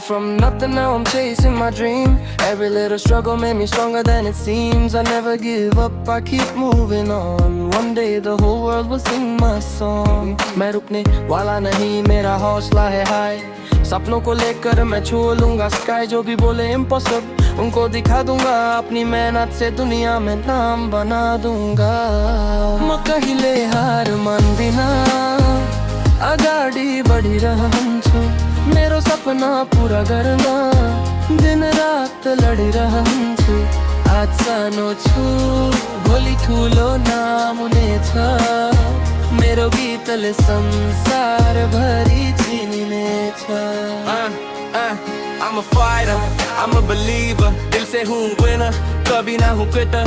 from nothing, now I'm chasing my dream. Every little struggle made me stronger than it seems. I never give up, I keep moving on. One day the whole world will sing my song. मैं रुकने वाला नहीं, मेरा हौसला है high. सपनों को लेकर मैं छू लूंगा स्काई. जो भी बोले इम्पॉसिबल उनको दिखा दूंगा. अपनी मेहनत से दुनिया में नाम बना दूंगा. म कहिले हार मान्दिनँ, अगाडि बढिरहन्छु. मेरो सपना पूरा गर्न दिन रात लडिरहन्छु. आज सानो छु, भोलि ठुलो नाम हुनेछ. मेरो गीतले संसार भरि चिनिनेछ. I'm a fighter, I'm a believer. दिल से हूँ winner, कभी ना हूँ quitter.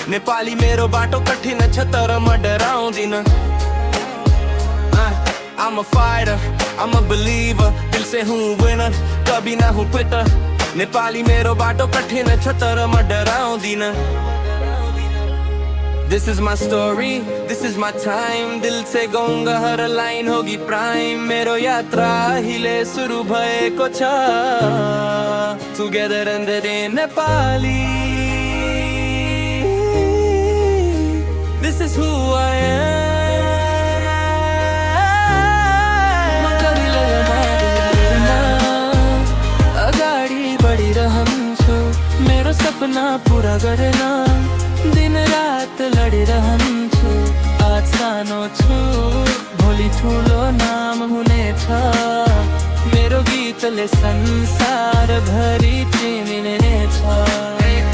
नेपाली मेरो बाटो कठिन छ तर म डराउँदिन. I'm a fighter, I'm a believer. दिल से हूँ winner, कभी ना हूँ quitter. नेपाली मेरो बाटो कठिन छ तर म डराउँदिन. This is my story, this is my time. दिल से गाउँगा हर लाइन होगी प्राइम. मेरो यात्रा अहिले सुरु भएको छ. Together under the Nepali. This is who I am. मेरो सपना पूरा गर्न दिन रात लडिरहन्छु. आज सानो छु, भोलि ठुलो नाम हुनेछ. मेरो गीतले संसार भरि चिनिनेछ.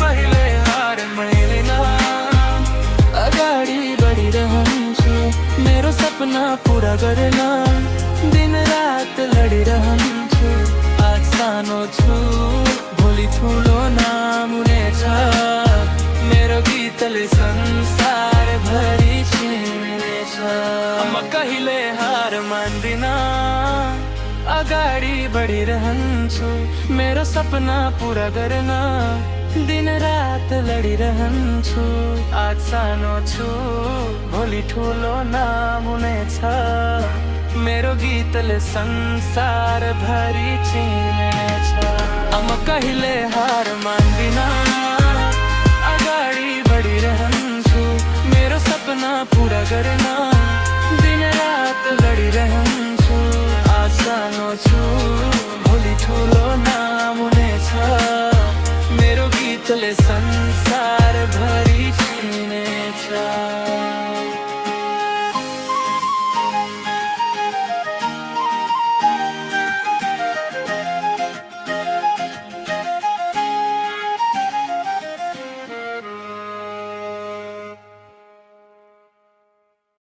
पहिले हार मान्दिन, अगाडि बढिरहन्छु. मेरो सपना पूरा गर्न दिन रात लडिरहन्छु. आज सानो छु, भोलि ठुलो नाम हुनेछ. मेरो गीतले संसार भरि चिनिनेछ. म कहिले हार मान्दिन, अगाडि बढिरहन्छु. मेरो सपना पूरा गर्न दिन रात लडिरहन्छु. आज सानो छु, भोलि ठुलो नाम हुनेछ. मेरो गीतले संसार भरि चिनिनेछ. म कहिले हार मान्दिन, अगाडि बढिरहन्छु. मेरो सपना पूरा गर्न